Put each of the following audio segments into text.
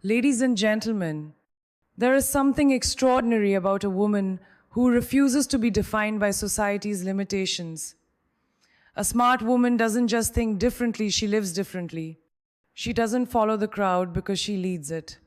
Ladies and gentlemen, there is something extraordinary about a woman who refuses to be defined by society's limitations. A smart woman doesn't just think differently, she lives differently. She doesn't follow the crowd because she leads it.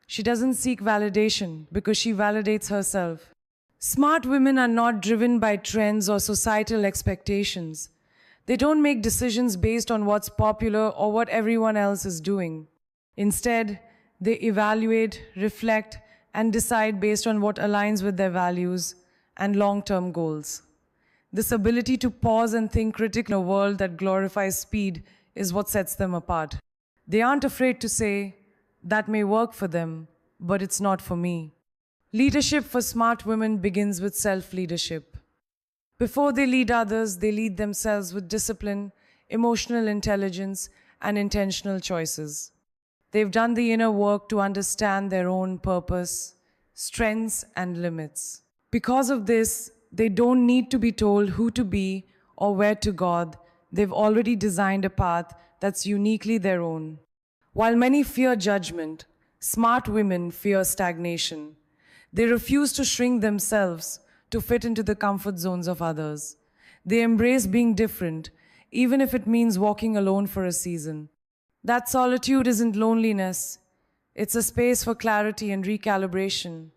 She doesn't seek validation because she validates herself. Smart women are not driven by trends or societal expectations. They don't make decisions based on what's popular or what everyone else is doing. Instead, they evaluate, reflect, and decide based on what aligns with their values and long-term goals. This ability to pause and think critically in a world that glorifies speed is what sets them apart. They aren't afraid to say, that may work for them, but it's not for me. Leadership for smart women begins with self-leadership. Before they lead others, they lead themselves with discipline, emotional intelligence, and intentional choices. They've done the inner work to understand their own purpose, strengths, and limits. Because of this, they don't need to be told who to be or where to go. They've already designed a path that's uniquely their own. While many fear judgment, smart women fear stagnation. They refuse to shrink themselves to fit into the comfort zones of others. They embrace being different, even if it means walking alone for a season. That solitude isn't loneliness. It's a space for clarity and recalibration.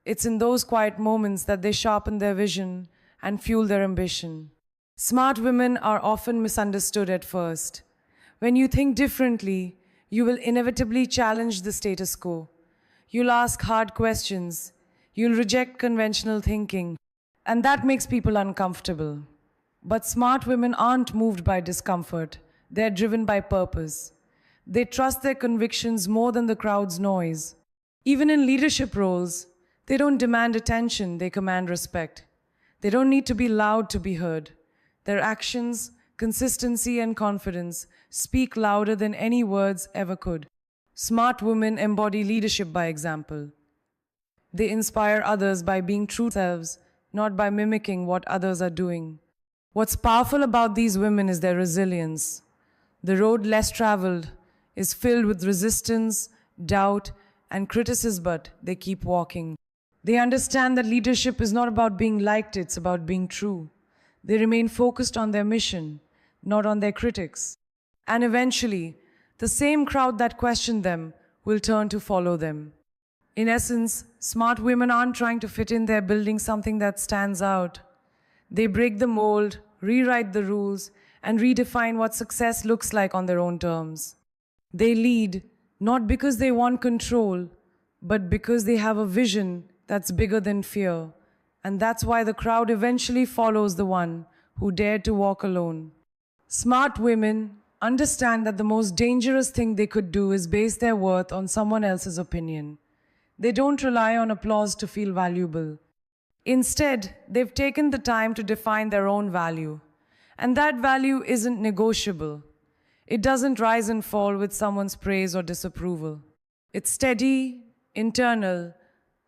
It's in those quiet moments that they sharpen their vision and fuel their ambition. Smart women are often misunderstood at first. When you think differently, you will inevitably challenge the status quo. You'll ask hard questions. You'll reject conventional thinking. And that makes people uncomfortable. But smart women aren't moved by discomfort. They're driven by purpose. They trust their convictions more than the crowd's noise. Even in leadership roles, they don't demand attention, they command respect. They don't need to be loud to be heard. Their actions, consistency, and confidence speak louder than any words ever could. Smart women embody leadership by example. They inspire others by being true selves, not by mimicking what others are doing. What's powerful about these women is their resilience. The road less traveled is filled with resistance, doubt, and criticism, but they keep walking. They understand that leadership is not about being liked, it's about being true. They remain focused on their mission, not on their critics. And eventually, the same crowd that questioned them will turn to follow them. In essence, smart women aren't trying to fit in, they're building something that stands out. They break the mold, rewrite the rules, and redefine what success looks like on their own terms. They lead not because they want control, but because they have a vision that's bigger than fear. And that's why the crowd eventually follows the one who dared to walk alone. Smart women understand that the most dangerous thing they could do is base their worth on someone else's opinion. They don't rely on applause to feel valuable. Instead, they've taken the time to define their own value. And that value isn't negotiable. It doesn't rise and fall with someone's praise or disapproval. It's steady, internal,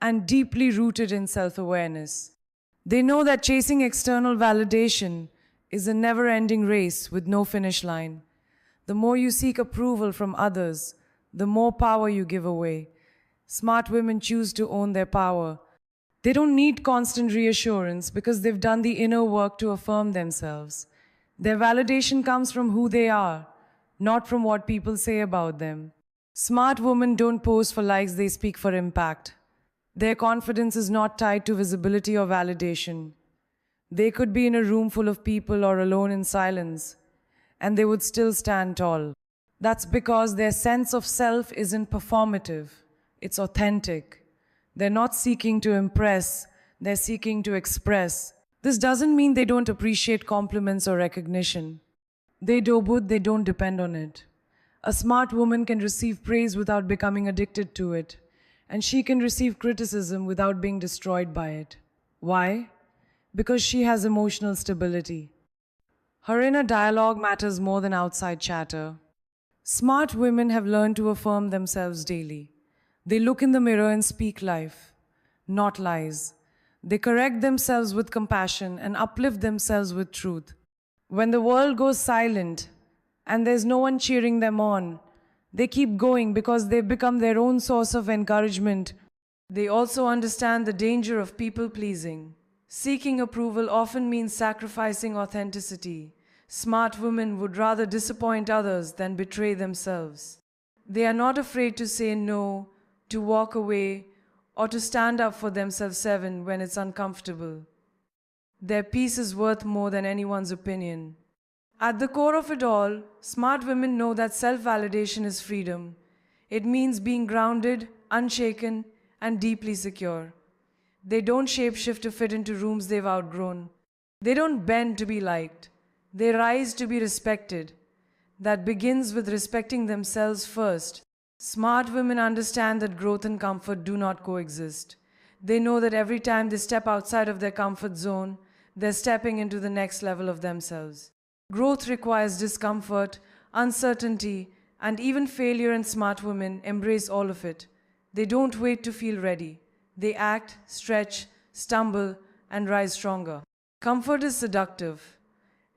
and deeply rooted in self-awareness. They know that chasing external validation is a never-ending race with no finish line. The more you seek approval from others, the more power you give away. Smart women choose to own their power. They don't need constant reassurance because they've done the inner work to affirm themselves. Their validation comes from who they are, not from what people say about them. Smart women don't pose for likes, they speak for impact. Their confidence is not tied to visibility or validation. They could be in a room full of people or alone in silence, and they would still stand tall. That's because their sense of self isn't performative, it's authentic. They're not seeking to impress, they're seeking to express. This doesn't mean they don't appreciate compliments or recognition. They do, but they don't depend on it. A smart woman can receive praise without becoming addicted to it, and she can receive criticism without being destroyed by it. Why? Because she has emotional stability. Her inner dialogue matters more than outside chatter. Smart women have learned to affirm themselves daily. They look in the mirror and speak life, not lies. They correct themselves with compassion and uplift themselves with truth. When the world goes silent and there's no one cheering them on, They keep going because they've become their own source of encouragement. They also understand the danger of people pleasing. Seeking approval often means sacrificing authenticity. Smart women would rather disappoint others than betray themselves. They are not afraid to say no, to walk away, or to stand up for themselves when it's uncomfortable. Their peace is worth more than anyone's opinion. At the core of it all, smart women know that self-validation is freedom. It means being grounded, unshaken, and deeply secure. They don't shapeshift to fit into rooms they've outgrown. They don't bend to be liked. They rise to be respected. That begins with respecting themselves first. Smart women understand that growth and comfort do not coexist. They know that every time they step outside of their comfort zone, they're stepping into the next level of themselves. Growth requires discomfort, uncertainty, and even failure, and smart women embrace all of it. They don't wait to feel ready. They act, stretch, stumble, and rise stronger. Comfort is seductive.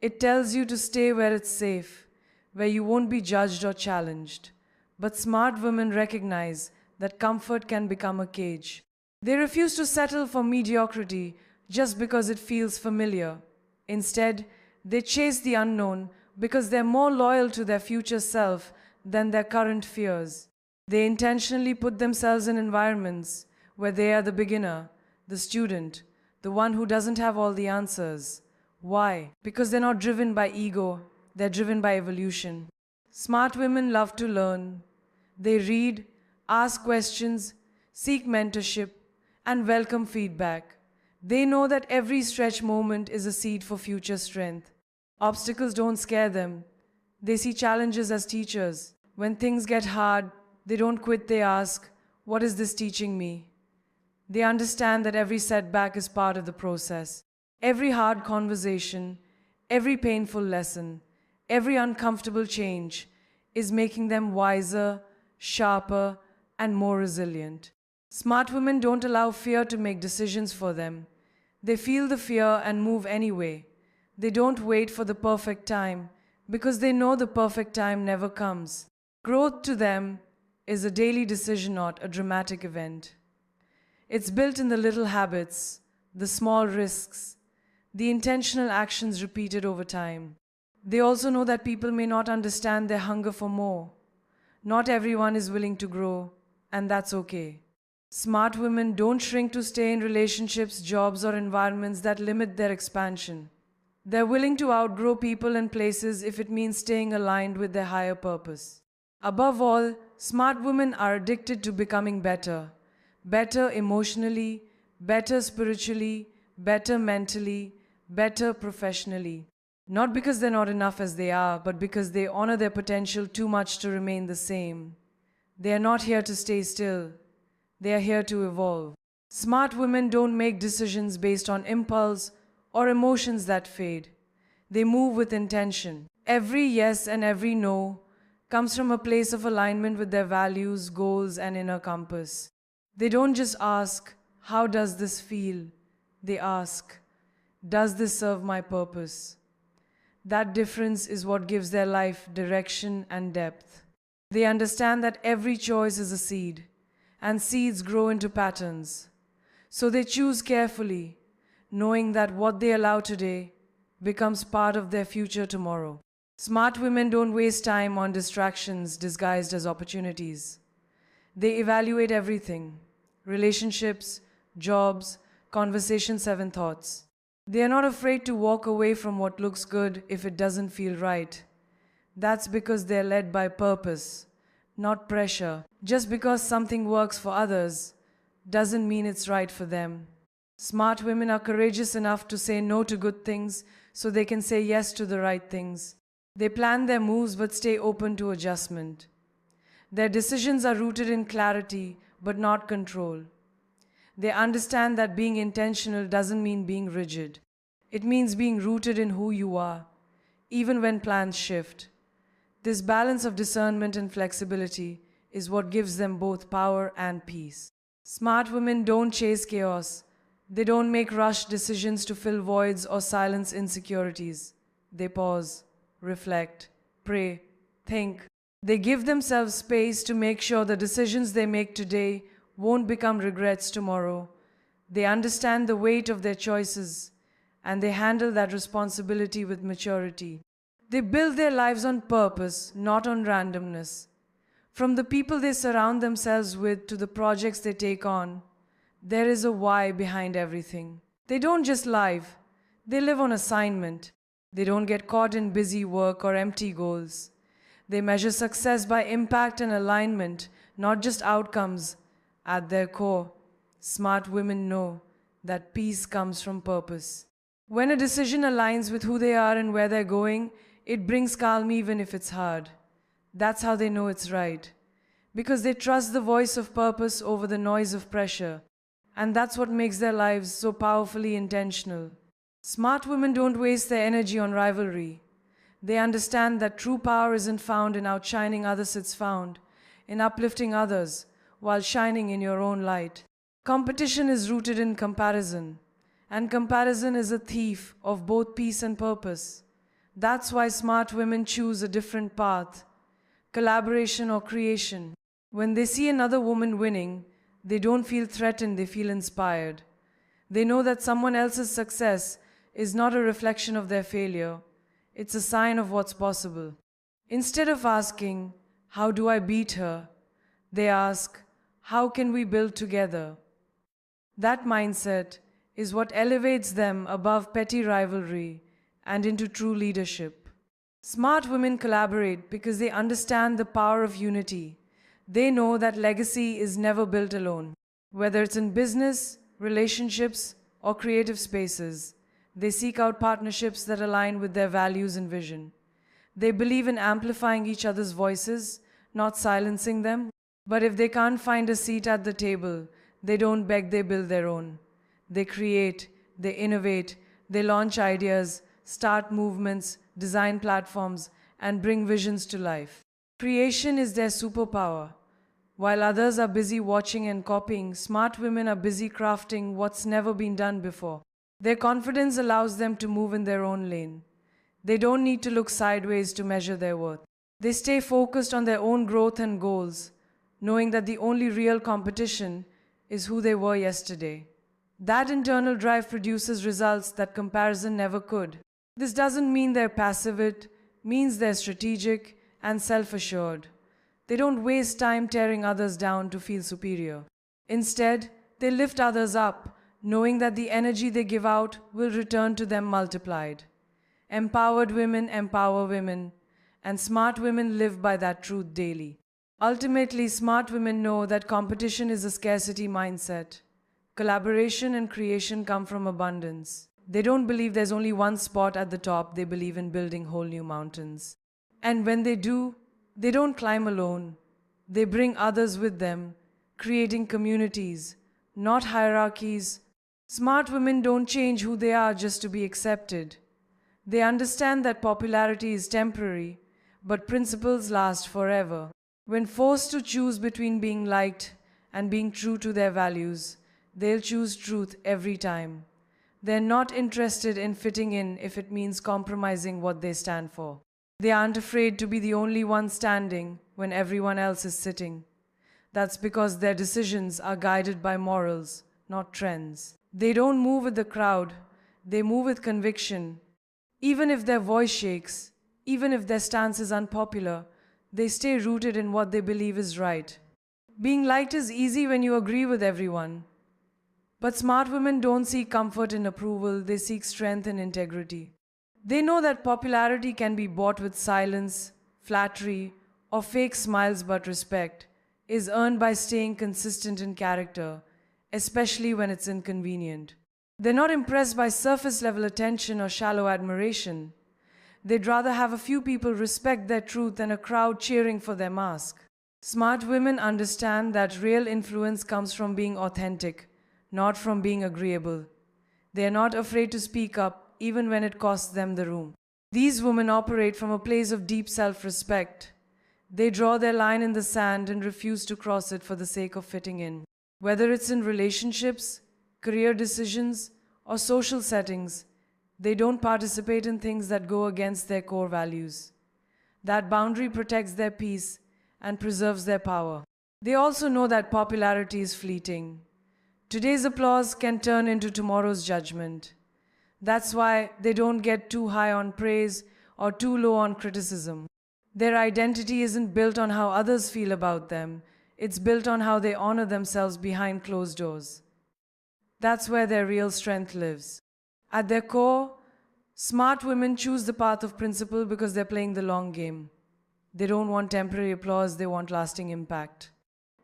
It tells you to stay where it's safe, where you won't be judged or challenged. But smart women recognize that comfort can become a cage. They refuse to settle for mediocrity just because it feels familiar. Instead, they chase the unknown because they're more loyal to their future self than their current fears. They intentionally put themselves in environments where they are the beginner, the student, the one who doesn't have all the answers. Why? Because they're not driven by ego, they're driven by evolution. Smart women love to learn. They read, ask questions, seek mentorship, and welcome feedback. They know that every stretch moment is a seed for future strength. Obstacles don't scare them. They see challenges as teachers. When things get hard, they don't quit, they ask, "What is this teaching me?" They understand that every setback is part of the process. Every hard conversation, every painful lesson, every uncomfortable change is making them wiser, sharper, and more resilient. Smart women don't allow fear to make decisions for them. They feel the fear and move anyway. They don't wait for the perfect time because they know the perfect time never comes. Growth to them is a daily decision, not a dramatic event. It's built in the little habits, the small risks, the intentional actions repeated over time. They also know that people may not understand their hunger for more. Not everyone is willing to grow, and that's okay. Smart women don't shrink to stay in relationships, jobs, or environments that limit their expansion. They're willing to outgrow people and places if it means staying aligned with their higher purpose. Above all, smart women are addicted to becoming better. Better emotionally, better spiritually, better mentally, better professionally. Not because they're not enough as they are, but because they honor their potential too much to remain the same. They are not here to stay still. They are here to evolve. Smart women don't make decisions based on impulse or emotions that fade. They move with intention. Every yes and every no comes from a place of alignment with their values, goals, and inner compass. They don't just ask, "How does this feel?" They ask, "Does this serve my purpose?" That difference is what gives their life direction and depth. They understand that every choice is a seed, and seeds grow into patterns. So they choose carefully, knowing that what they allow today becomes part of their future tomorrow. Smart women don't waste time on distractions disguised as opportunities. They evaluate everything: relationships, jobs, conversations, seven thoughts. They are not afraid to walk away from what looks good if it doesn't feel right. That's because they're led by purpose, not pressure. Just because something works for others doesn't mean it's right for them. Smart women are courageous enough to say no to good things so they can say yes to the right things. They plan their moves but stay open to adjustment. Their decisions are rooted in clarity but not control. They understand that being intentional doesn't mean being rigid. It means being rooted in who you are, even when plans shift. This balance of discernment and flexibility is what gives them both power and peace. Smart women don't chase chaos. They don't make rushed decisions to fill voids or silence insecurities. They pause, reflect, pray, think, They give themselves space to make sure the decisions they make today won't become regrets tomorrow. They understand the weight of their choices, and they handle that responsibility with maturity. They build their lives on purpose, not on randomness. From the people they surround themselves with to the projects they take on, there is a why behind everything. They don't just live, they live on assignment. They don't get caught in busy work or empty goals. They measure success by impact and alignment, not just outcomes. At their core, smart women know that peace comes from purpose. When a decision aligns with who they are and where they're going, it brings calm even if it's hard. That's how they know it's right. Because they trust the voice of purpose over the noise of pressure. And that's what makes their lives so powerfully intentional. Smart women don't waste their energy on rivalry. They understand that true power isn't found in outshining others, it's found in uplifting others while shining in your own light. Competition is rooted in comparison, and comparison is a thief of both peace and purpose. That's why smart women choose a different path, collaboration or creation. When they see another woman winning, they don't feel threatened, they feel inspired. They know that someone else's success is not a reflection of their failure. It's a sign of what's possible. Instead of asking, "How do I beat her?" they ask, "How can we build together?" That mindset is what elevates them above petty rivalry and into true leadership. Smart women collaborate because they understand the power of unity. They know that legacy is never built alone. Whether it's in business, relationships, or creative spaces, they seek out partnerships that align with their values and vision. They believe in amplifying each other's voices, not silencing them. But if they can't find a seat at the table, they don't beg, they build their own. They create, they innovate, they launch ideas, start movements, design platforms, and bring visions to life. Creation is their superpower. While others are busy watching and copying, smart women are busy crafting what's never been done before. Their confidence allows them to move in their own lane. They don't need to look sideways to measure their worth. They stay focused on their own growth and goals, knowing that the only real competition is who they were yesterday. That internal drive produces results that comparison never could. This doesn't mean they're passive, it means they're strategic and self-assured. They don't waste time tearing others down to feel superior. Instead, they lift others up, knowing that the energy they give out will return to them multiplied. Empowered women empower women, and smart women live by that truth daily. Ultimately, smart women know that competition is a scarcity mindset. Collaboration and creation come from abundance. They don't believe there's only one spot at the top, they believe in building whole new mountains. And when they do, they don't climb alone. They bring others with them, creating communities, not hierarchies. Smart women don't change who they are just to be accepted. They understand that popularity is temporary, but principles last forever. When forced to choose between being liked and being true to their values, they'll choose truth every time. They're not interested in fitting in if it means compromising what they stand for. They aren't afraid to be the only one standing when everyone else is sitting. That's because their decisions are guided by morals, not trends. They don't move with the crowd, they move with conviction. Even if their voice shakes, even if their stance is unpopular, they stay rooted in what they believe is right. Being liked is easy when you agree with everyone. But smart women don't seek comfort in approval, they seek strength and integrity. They know that popularity can be bought with silence, flattery, or fake smiles, but respect is earned by staying consistent in character, especially when it's inconvenient. They're not impressed by surface-level attention or shallow admiration. They'd rather have a few people respect their truth than a crowd cheering for their mask. Smart women understand that real influence comes from being authentic, not from being agreeable. They are not afraid to speak up, even when it costs them the room. These women operate from a place of deep self-respect. They draw their line in the sand and refuse to cross it for the sake of fitting in. Whether it's in relationships, career decisions, or social settings, they don't participate in things that go against their core values. That boundary protects their peace and preserves their power. They also know that popularity is fleeting. Today's applause can turn into tomorrow's judgment. That's why they don't get too high on praise or too low on criticism. Their identity isn't built on how others feel about them. It's built on how they honor themselves behind closed doors. That's where their real strength lives. At their core, smart women choose the path of principle because they're playing the long game. They don't want temporary applause, they want lasting impact.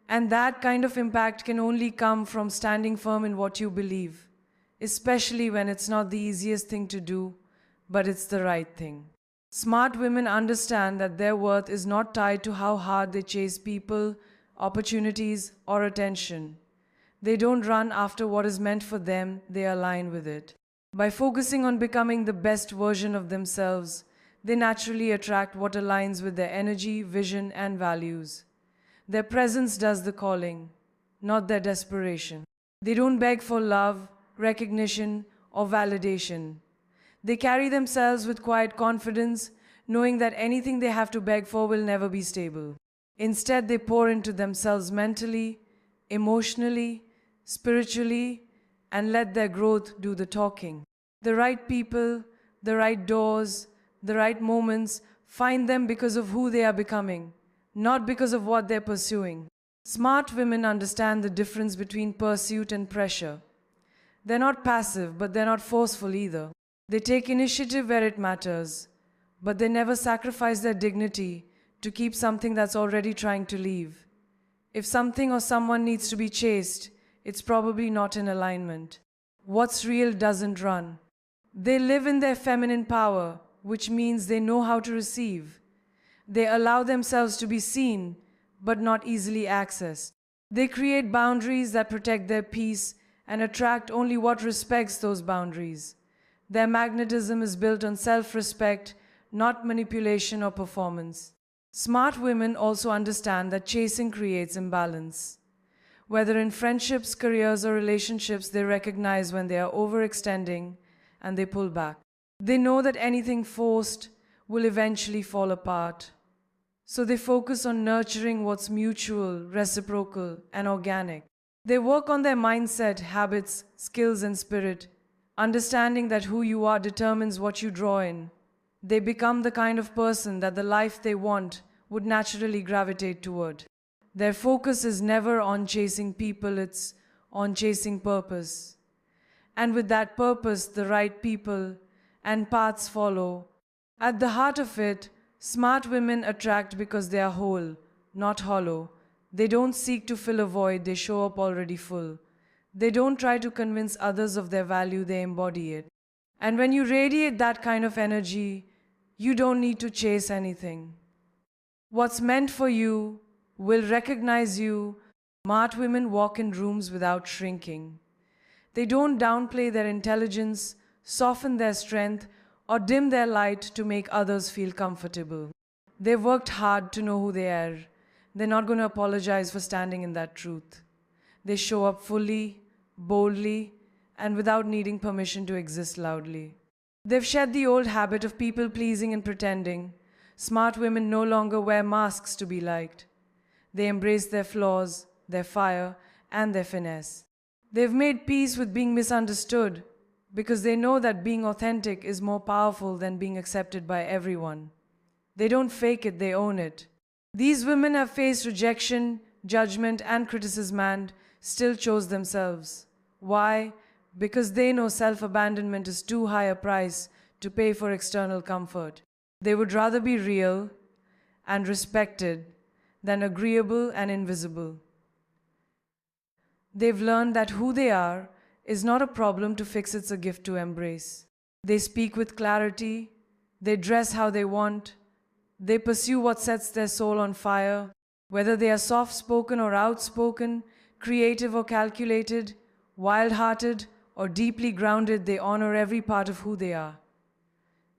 And that kind of impact can only come from standing firm in what you believe, especially when it's not the easiest thing to do, but it's the right thing. Smart women understand that their worth is not tied to how hard they chase people, opportunities, or attention. They don't run after what is meant for them, they align with it. By focusing on becoming the best version of themselves, they naturally attract what aligns with their energy, vision, and values. Their presence does the calling, not their desperation. They don't beg for love, recognition, or validation. They carry themselves with quiet confidence, knowing that anything they have to beg for will never be stable. Instead, they pour into themselves mentally, emotionally, spiritually, and let their growth do the talking. The right people, the right doors, the right moments find them because of who they are becoming, not because of what they're pursuing. Smart women understand the difference between pursuit and pressure. They're not passive, but they're not forceful either. They take initiative where it matters, but they never sacrifice their dignity to keep something that's already trying to leave. If something or someone needs to be chased, it's probably not in alignment. What's real doesn't run. They live in their feminine power, which means they know how to receive. They allow themselves to be seen, but not easily accessed. They create boundaries that protect their peace and attract only what respects those boundaries. Their magnetism is built on self-respect, not manipulation or performance. Smart women also understand that chasing creates imbalance. Whether in friendships, careers, or relationships, they recognize when they are overextending and they pull back. They know that anything forced will eventually fall apart. So they focus on nurturing what's mutual, reciprocal, and organic. They work on their mindset, habits, skills, and spirit, understanding that who you are determines what you draw in. They become the kind of person that the life they want would naturally gravitate toward. Their focus is never on chasing people, it's on chasing purpose. And with that purpose, the right people and paths follow. At the heart of it, smart women attract because they are whole, not hollow. They don't seek to fill a void, they show up already full. They don't try to convince others of their value, they embody it. And when you radiate that kind of energy, you don't need to chase anything. What's meant for you will recognize you. Smart women walk in rooms without shrinking. They don't downplay their intelligence, soften their strength, or dim their light to make others feel comfortable. They've worked hard to know who they are. They're not going to apologize for standing in that truth. They show up fully, boldly, and without needing permission to exist loudly. They've shed the old habit of people-pleasing and pretending. Smart women no longer wear masks to be liked. They embrace their flaws, their fire, and their finesse. They've made peace with being misunderstood because they know that being authentic is more powerful than being accepted by everyone. They don't fake it, they own it. These women have faced rejection, judgment, and criticism and still chose themselves. Why? Because they know self-abandonment is too high a price to pay for external comfort. They would rather be real and respected than agreeable and invisible. They've learned that who they are is not a problem to fix, it's a gift to embrace. They speak with clarity, they dress how they want, they pursue what sets their soul on fire. Whether they are soft-spoken or outspoken, creative or calculated, wild-hearted or deeply grounded, they honor every part of who they are.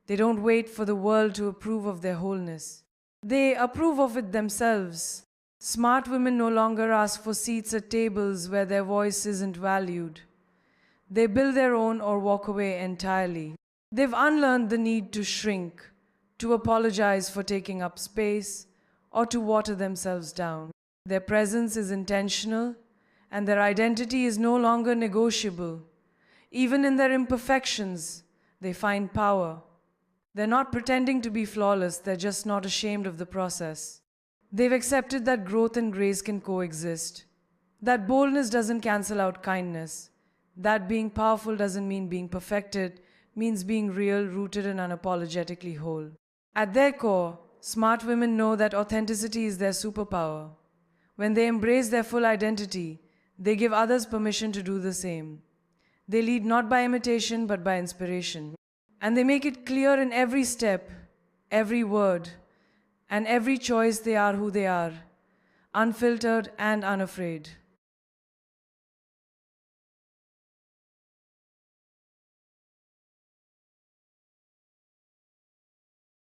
They don't wait for the world to approve of their wholeness. They approve of it themselves. Smart women no longer ask for seats at tables where their voice isn't valued. They build their own or walk away entirely. They've unlearned the need to shrink, to apologize for taking up space, or to water themselves down. Their presence is intentional, and their identity is no longer negotiable. Even in their imperfections, they find power. They're not pretending to be flawless, they're just not ashamed of the process. They've accepted that growth and grace can coexist. That boldness doesn't cancel out kindness. That being powerful doesn't mean being perfected, means being real, rooted, and unapologetically whole. At their core, smart women know that authenticity is their superpower. When they embrace their full identity, they give others permission to do the same. They lead not by imitation but by inspiration. And they make it clear in every step, every word, and every choice they are who they are, unfiltered and unafraid.